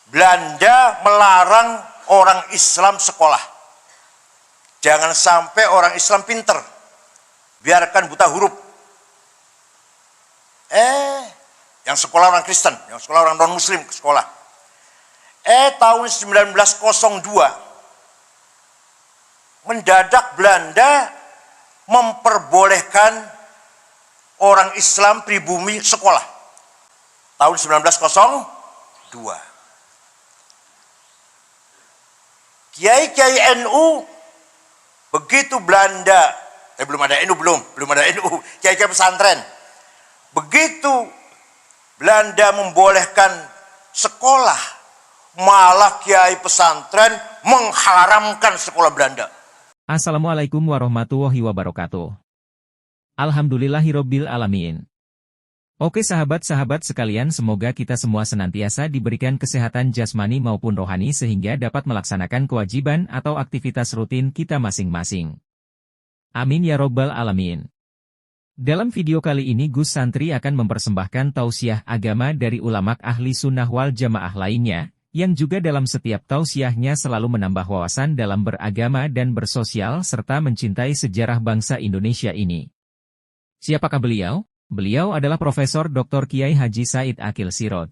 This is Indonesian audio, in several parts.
Belanda melarang orang Islam sekolah. Jangan sampai orang Islam pinter, biarkan buta huruf. Yang sekolah orang Kristen, yang sekolah orang non-Muslim ke sekolah. Tahun 1902, mendadak Belanda memperbolehkan orang Islam pribumi sekolah. Tahun 1902. Kiai-kiai NU, begitu Belanda, belum ada NU, kiai-kiai pesantren. Begitu Belanda membolehkan sekolah, malah kiai pesantren mengharamkan sekolah Belanda. Assalamualaikum warahmatullahi wabarakatuh. Alhamdulillahirobbil alamin. Oke sahabat-sahabat sekalian, semoga kita semua senantiasa diberikan kesehatan jasmani maupun rohani sehingga dapat melaksanakan kewajiban atau aktivitas rutin kita masing-masing. Amin ya robbal alamin. Dalam video kali ini Gus Santri akan mempersembahkan tausiah agama dari ulama ahli sunnah wal jamaah lainnya, yang juga dalam setiap tausiahnya selalu menambah wawasan dalam beragama dan bersosial serta mencintai sejarah bangsa Indonesia ini. Siapakah beliau? Beliau adalah Profesor Dr. Kiai Haji Said Aqil Siraj.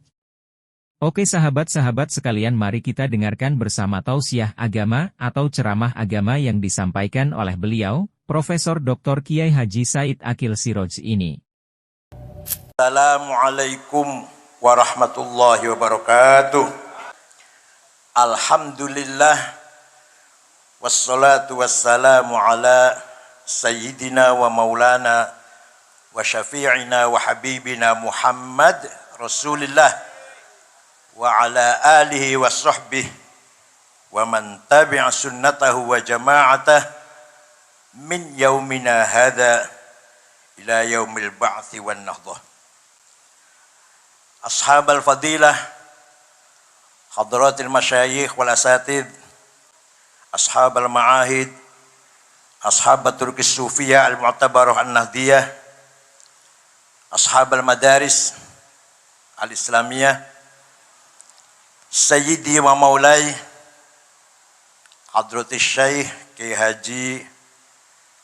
Oke sahabat-sahabat sekalian, mari kita dengarkan bersama tausiah agama atau ceramah agama yang disampaikan oleh beliau, Profesor Dr. Kiai Haji Said Aqil Siraj ini. Assalamualaikum warahmatullahi wabarakatuh. Alhamdulillah, wassalatu wassalamu ala sayyidina wa maulana wa syafi'ina wa habibina Muhammad Rasulillah wa ala alihi wa sahbihi wa man tabi'a sunnatahu wa jama'atah min yaumina hadha ila yaumil ba'thi wan nahdhah. Ashabal fadilah, hadratil masyayikh wal asatid, ashabal ma'ahid, ashabat turkis sufiyah al-mu'tabarah an-nahdiyah, ashab al-madaris al-islamiyah, sayyidi wa maulai hadratis syekh Kiai Haji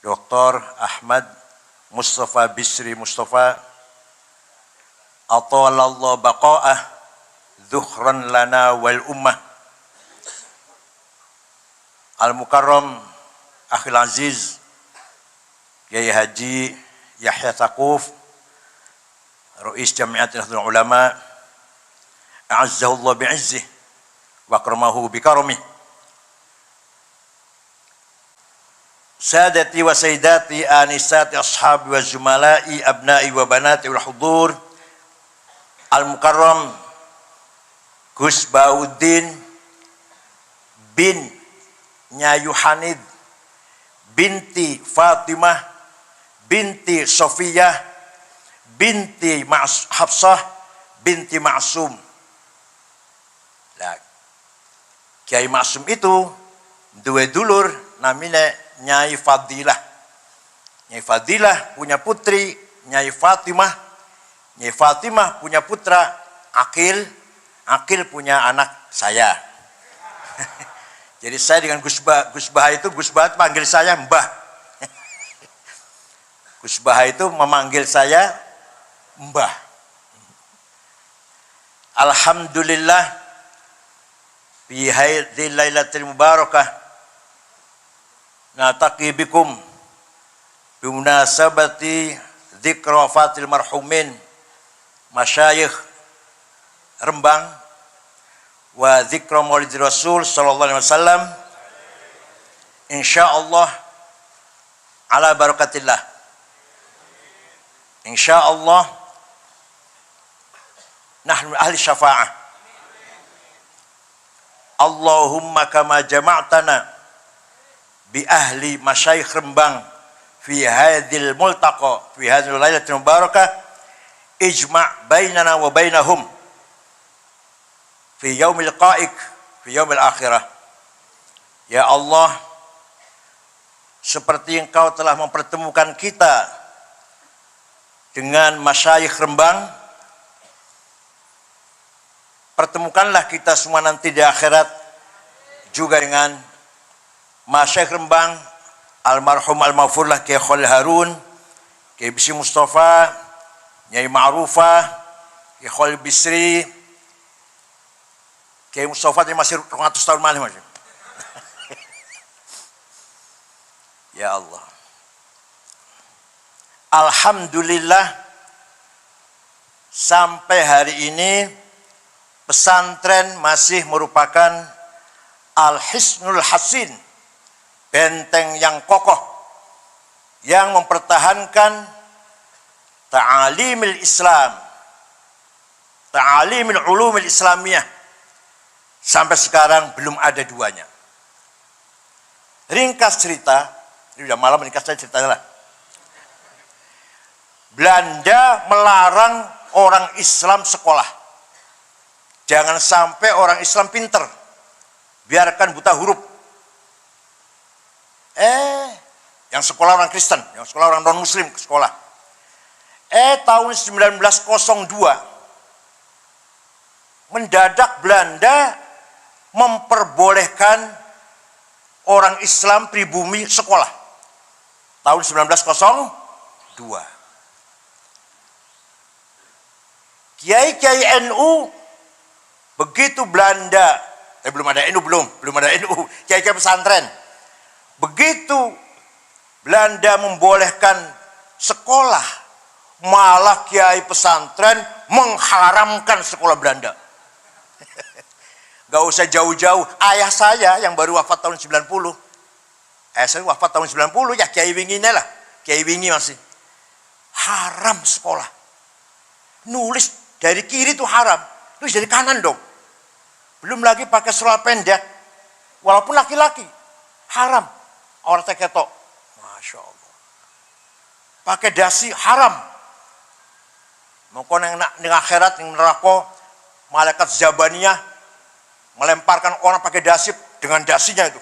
Dr. Ahmad Mustafa Bisri Mustafa atalallahu baqa'ah dhukhran lana wal ummah, al-mukarram akhil aziz Kiai Haji Yahya Saquf Rais Jamiat Nahdlatul Ulama, a'azzahullah bi'izzih wa akramahu bikaramih. Sadati wa sayyidati anisati ashabi wa zumala'i abna'i wa banati wal hudur, al-mukarram Gus Bauddin bin Nyayu Hanid binti Fatimah binti Sofiyah binti Hafsah binti Ma'sum. Nah, Kiai Ma'sum itu dua dulur namanya Nyai Fadilah. Nyai Fadilah punya putri Nyai Fatimah. Nyai Fatimah punya putra Aqil. Aqil punya anak saya. Jadi saya dengan Gus Bah itu, Gus Bah panggil saya Mbah. Gus Bah itu memanggil saya Mbah. Alhamdulillah, fi hadhil lailatil mubarakah nataqi bikum bimunasabati dzikra wafatil marhumin masyayikh Rembang wa dzikra maulid Rasul sallallahu alaihi wasallam, insyaallah ala barakatillah. Insyaallah nahnu ahli syafa'ah. Allahumma kama jama'tana bi ahli masyayikh Rembang fi hadhil multaqa fi hadhil lailatil mubarakah, ijma' bainana wa bainahum fi yaumil qaik fi yaumil akhirah. Ya Allah, seperti Engkau telah mempertemukan kita dengan masyayikh Rembang, pertemukanlah kita semua nanti di akhirat juga dengan Masyaikh Rembang, almarhum al-maghfurlah Kiai Khalil Harun, Kiai Bisri Mustafa, Nyai Ma'rufah, Kiai Khalil Bisri, Kiai Mustafa ini masih 200 tahun malih masih. Ya Allah. Alhamdulillah sampai hari ini pesantren masih merupakan Al-Hisnul Hasin, benteng yang kokoh yang mempertahankan ta'alimil Islam, ta'alimil ulumil Islamiyah. Sampai sekarang belum ada duanya. Ringkas cerita, ini udah malam ringkas ceritanya lah. Belanda melarang orang Islam sekolah. Jangan sampai orang Islam pinter, biarkan buta huruf. Yang sekolah orang Kristen, yang sekolah orang non-Muslim ke sekolah. Tahun 1902, mendadak Belanda memperbolehkan orang Islam pribumi sekolah. Tahun 1902. Kiai-kiai NU, begitu Belanda, belum ada NU, belum ada NU, kiai-kiai pesantren. Begitu Belanda membolehkan sekolah, malah kiai pesantren mengharamkan sekolah Belanda. Gak usah jauh-jauh, ayah saya yang baru wafat tahun 90, saya wafat tahun 90, ya Kiai Wingi ini lah, Kiai Wingi masih. Haram sekolah. Nulis dari kiri itu haram, nulis dari kanan dong. Belum lagi pakai selal pendek, walaupun laki-laki, haram. Orang teketok, Masya Allah. Pakai dasi, haram. Mungkin yang akhirat, yang neraka, malaikat Zabaniyah, melemparkan orang pakai dasi dengan dasinya itu.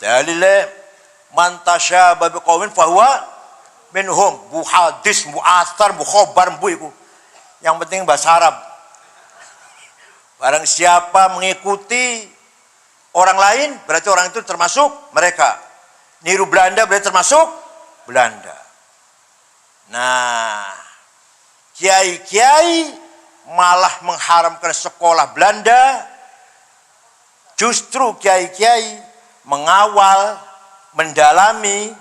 Dalile man tasyaba biqaumin fahuwa minhum. Bu hadis, bu athar, bu khobar, bu itu. Yang penting bahasa Arab. Barang siapa mengikuti orang lain, berarti orang itu termasuk mereka. Niru Belanda berarti termasuk Belanda. Nah, kiai-kiai malah mengharamkan sekolah Belanda. Justru kiai-kiai mengawal, mendalami,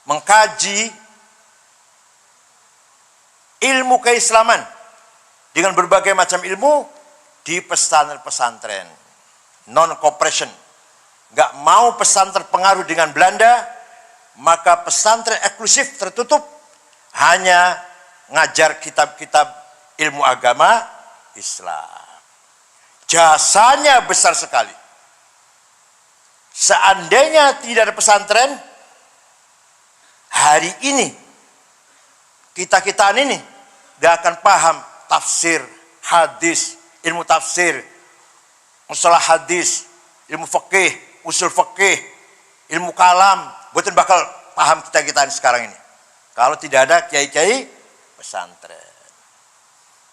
mengkaji ilmu keislaman dengan berbagai macam ilmu di pesantren-pesantren non-cooperation. Gak mau pesantren terpengaruh dengan Belanda, maka pesantren eksklusif tertutup, hanya ngajar kitab-kitab ilmu agama Islam. Jasanya besar sekali. Seandainya tidak ada pesantren, hari ini kita-kita ini gak akan paham tafsir, hadis, ilmu tafsir, mustalah hadis, ilmu fikih, usul fikih, ilmu kalam, bukan bakal paham kita-kita sekarang ini. Kalau tidak ada kiai-kiai pesantren.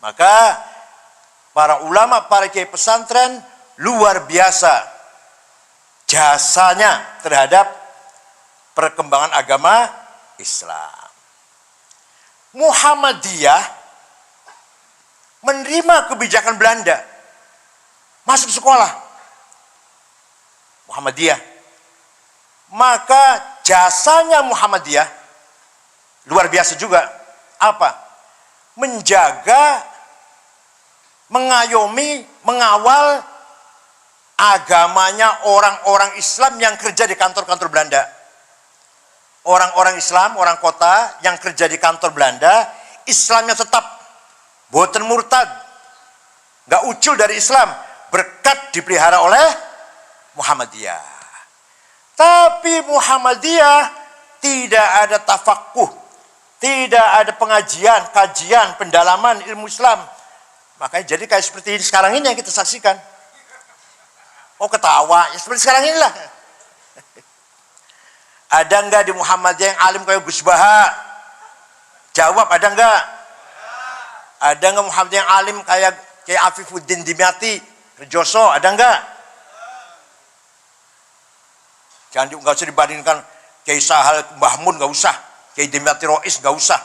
Maka para ulama, para kiai pesantren luar biasa jasanya terhadap perkembangan agama Islam. Muhammadiyah menerima kebijakan Belanda, masuk sekolah Muhammadiyah. Maka jasanya Muhammadiyah luar biasa juga. Apa? Menjaga, mengayomi, mengawal agamanya orang-orang Islam yang kerja di kantor-kantor Belanda. Orang-orang Islam, orang kota yang kerja di kantor Belanda, Islamnya tetap, boten murtad, gak ucul dari Islam, berkat dipelihara oleh Muhammadiyah. Tapi Muhammadiyah tidak ada tafakuh, tidak ada pengajian, kajian, pendalaman ilmu Islam. Makanya jadi kayak seperti ini sekarang ini yang kita saksikan. Oh ketawa, ya seperti sekarang inilah. Ada enggak di Muhammadiyah yang alim kayak Gus Baha? Jawab, ada enggak? Ada nggak Muhammad yang alim kayak Afifuddin Dimyati, Rejoso, ada nggak? Jangan nggak usah dibandingkan Kiai Sahal, Mbah Mun nggak usah, Kiai Dimyati Rois nggak usah.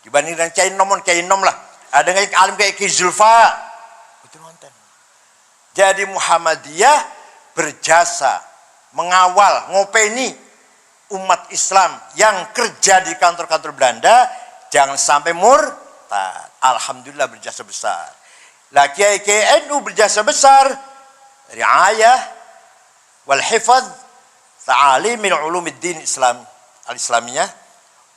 Dibandingkan Kiai Nom lah. Ada nggak yang alim kayak Kiai Zulfa? Itu nonton. Jadi Muhammadiyah berjasa mengawal, ngopeni umat Islam yang kerja di kantor-kantor Belanda jangan sampai murtad. Alhamdulillah berjasa besar. Lah Kiai NU berjasa besar riayah wal hifadz ta'alim min ulumiddin Islam al-Islamiyah,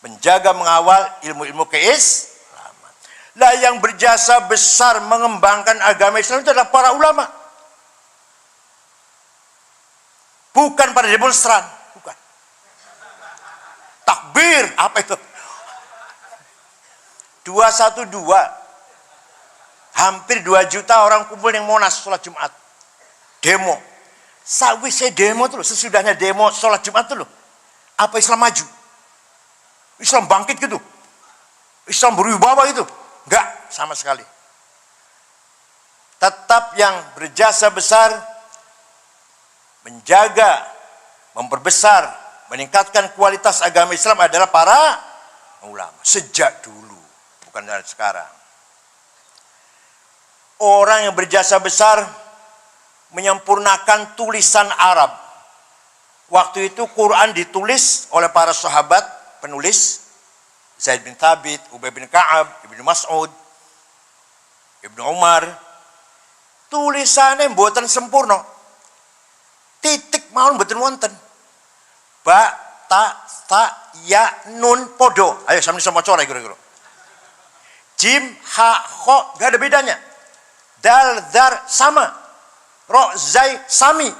menjaga mengawal ilmu-ilmu keislaman. Lah yang berjasa besar mengembangkan agama Islam itu adalah para ulama. Bukan para demonstran, bukan. Takbir, apa itu? 212. Hampir 2 juta orang kumpul yang Monas sholat Jumat. Demo. Sawise demo tuh loh, sesudahnya demo sholat Jumat tuh loh. Apa Islam maju? Islam bangkit gitu? Islam berwibawa gitu? Enggak, sama sekali. Tetap yang berjasa besar menjaga, memperbesar, meningkatkan kualitas agama Islam adalah para ulama. Sejak dulu, bukan dari sekarang. Orang yang berjasa besar menyempurnakan tulisan Arab. Waktu itu Quran ditulis oleh para sahabat penulis, Zaid bin Thabit, Ubay bin Ka'ab, Ibnu Mas'ud, Ibnu Umar. Tulisannya mboten sempurna. Titik mawon mboten wonten. Ba, ta, ya, nun, podo. Ayo sami sama maca kira-kira. Jim, ha, kho, gak ada bedanya. Dal, dar, sama. Ro, zai, sami.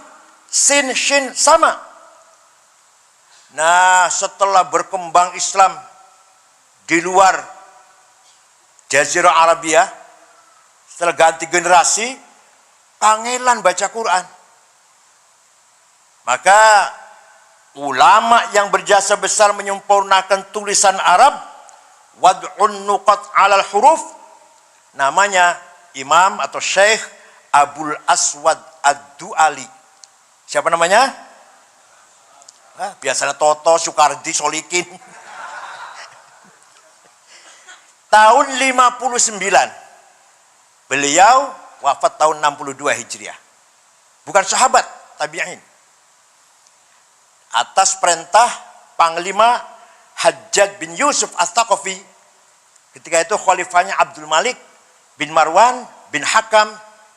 Sin, shin, sama. Nah, setelah berkembang Islam di luar Jazirah Arabia, setelah ganti generasi, kangelan baca Quran. Maka ulama yang berjasa besar menyempurnakan tulisan Arab, wad'un nuqat 'alal huruf, namanya Imam atau Syekh Abul Aswad Ad-Du'ali. Siapa namanya? Biasanya Toto, Soekardi, Solikin. Tahun 59. Beliau wafat tahun 62 Hijriah. Bukan sahabat, tabi'in. Atas perintah Panglima Hajjaj bin Yusuf As-Thaqafi, ketika itu khalifahnya Abdul Malik bin Marwan bin Hakam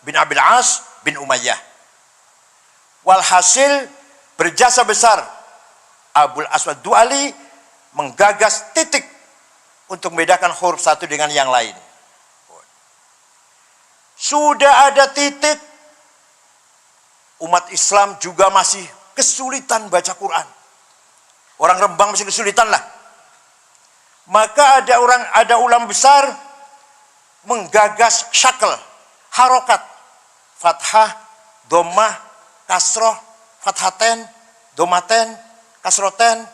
bin Abil As bin Umayyah. Walhasil berjasa besar Abul Aswad Du'ali menggagas titik untuk membedakan huruf satu dengan yang lain. Sudah ada titik, umat Islam juga masih kesulitan baca Quran. Orang Rembang masih kesulitan lah. Maka ada ulama besar menggagas syakl, harokat, fathah, dhammah, kasroh, fathaten, domaten, kasroten,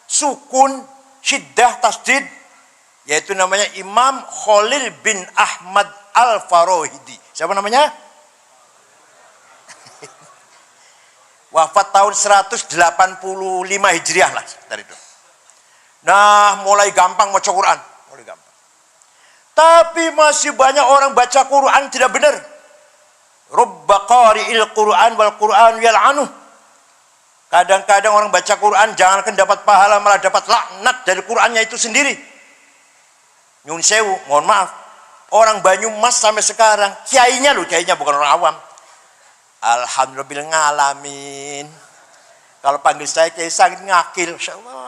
sukun, syiddah, tasdid, yaitu namanya Imam Khalil bin Ahmad Al-Farohidi. Siapa namanya? Wafat tahun 185 Hijriah lah dari itu. Nah, mulai gampang baca Quran, mulai gampang. Tapi masih banyak orang baca Quran tidak benar. Rubba qari'il Quran wal Quran yal'anuh. Kadang-kadang orang baca Quran jangankan dapat pahala, malah dapat laknat dari Qurannya itu sendiri. Nyun sewu, mohon maaf. Orang Banyumas sampai sekarang, kiainya loh, kiainya bukan orang awam. Alhamdulillah ngalamin. Kalau panggil saya kiai sangat ngakil, insyaallah.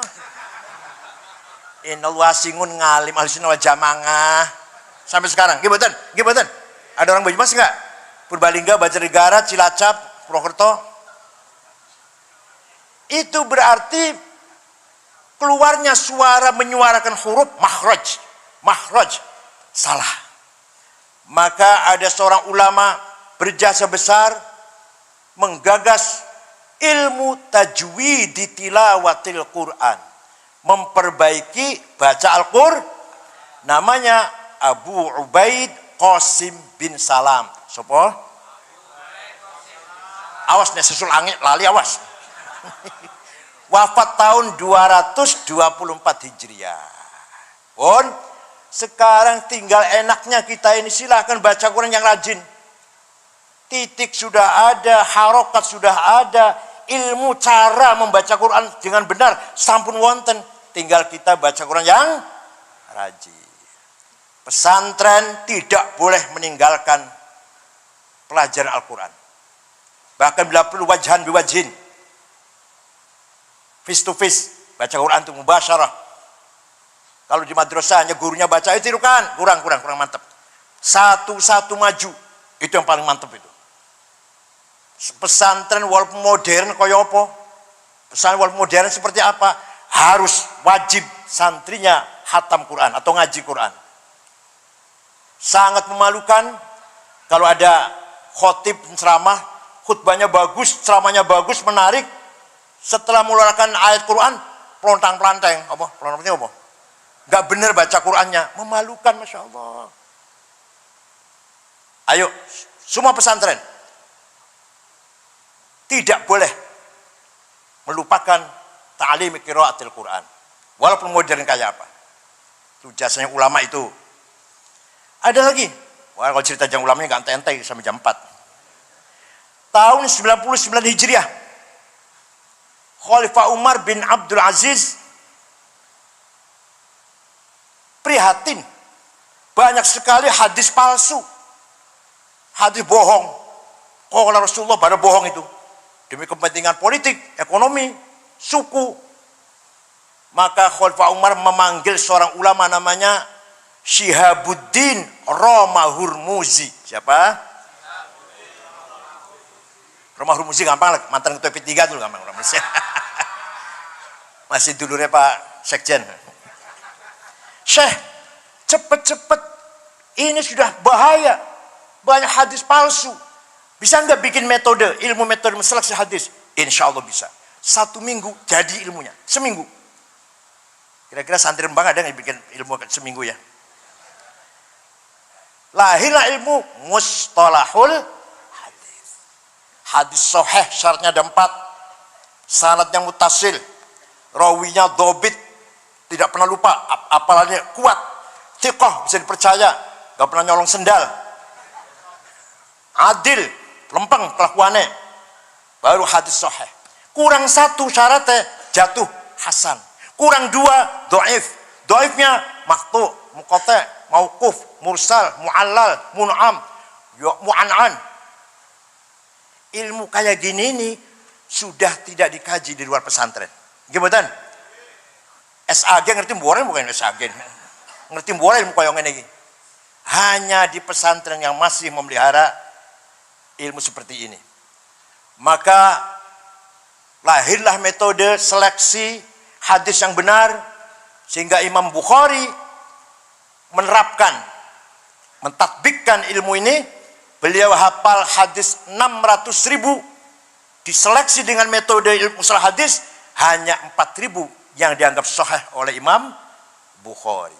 Inallah singun ngalim ahlussunnah wal jamaah. Sampai sekarang, gimana? Ada orang Banyumas enggak? Purbalingga, Banjarnegara, Cilacap, Purwokerto. Itu berarti keluarnya suara menyuarakan huruf makhraj salah. Maka ada seorang ulama berjasa besar menggagas ilmu tajwid di tilawatil Quran, memperbaiki baca Al-Qur'an, namanya Abu Ubaid Qasim bin Salam. Sopo? Awas nih sesul angin lali awas. Wafat tahun 224 Hijriah. Pun sekarang tinggal enaknya kita ini silahkan baca Quran yang rajin. Titik sudah ada, harokat sudah ada, ilmu cara membaca Quran dengan benar sampun wonten. Tinggal kita baca Quran yang rajin. Pesantren tidak boleh meninggalkan pelajaran Al-Quran. Bahkan bila perlu wajhan biwajhin, face to face, baca Quran itu mubasyarah. Kalau di madrasah hanya gurunya baca itu kan kurang mantap. Satu-satu maju, itu yang paling mantap itu. Pesantren walaupun modern kaya apa? Pesantren walaupun modern seperti apa? Harus wajib santrinya khatam Quran atau ngaji Quran. Sangat memalukan kalau ada khotib ceramah, khutbahnya bagus, ceramahnya bagus, menarik. Setelah mengeluarkan ayat Quran, pelontang-pelanteng, pelontang-pelanteng apa? Gak benar baca Qurannya, memalukan, masya Allah. Ayo, semua pesantren tidak boleh melupakan ta'lim qiraatil Quran, walaupun modern kayak apa. Itu jasanya ulama itu. Ada lagi, wah kalau cerita jam ulamanya gak ente-ente sampai jam 4. Tahun 99 Hijriah, Khalifah Umar bin Abdul Aziz prihatin. Banyak sekali hadis palsu, hadis bohong. Kalau Rasulullah pada bohong itu demi kepentingan politik, ekonomi, suku. Maka Khalifah Umar memanggil seorang ulama namanya Syihabuddin Roma Hurmuzi. Siapa? Roma Hurmuzi gampang lah, mantan ketua P3 dulu gampang. Masih dulurnya Pak Sekjen. Syekh, cepet-cepet, ini sudah bahaya, banyak hadis palsu. Bisa nggak bikin metode, ilmu metode seleksi hadis? Insya Allah bisa. 1 minggu jadi ilmunya, seminggu. Kira-kira santri Rembang ada yang bikin ilmu seminggu ya? Lahirlah ilmu mustalahul hadis. Hadis sahih syaratnya ada 4. Sanadnya mutasil, rawinya dobit, tidak pernah lupa, apalannya kuat, thiqah, bisa dipercaya, gak pernah nyolong sendal, adil, lempeng kelakuannya, baru hadis sahih. Kurang 1 syaratnya jatuh hasan, kurang 2 dhaif, dhaifnya maqtu, muqata, mauquf, mursal, muallal, mun'am, mu'an'an. Ilmu kayak gini ini sudah tidak dikaji di luar pesantren. Gimana? SAG ngerti mbuare bukan SAG. Ngerti mbuare ilmu koyo ngene iki. Hanya di pesantren yang masih memelihara ilmu seperti ini. Maka lahirlah metode seleksi hadis yang benar sehingga Imam Bukhari menerapkan, mentatbikkan ilmu ini. Beliau hafal hadis 600.000, diseleksi dengan metode ilmu mustalah hadis hanya 4.000 yang dianggap sahih oleh Imam Bukhari.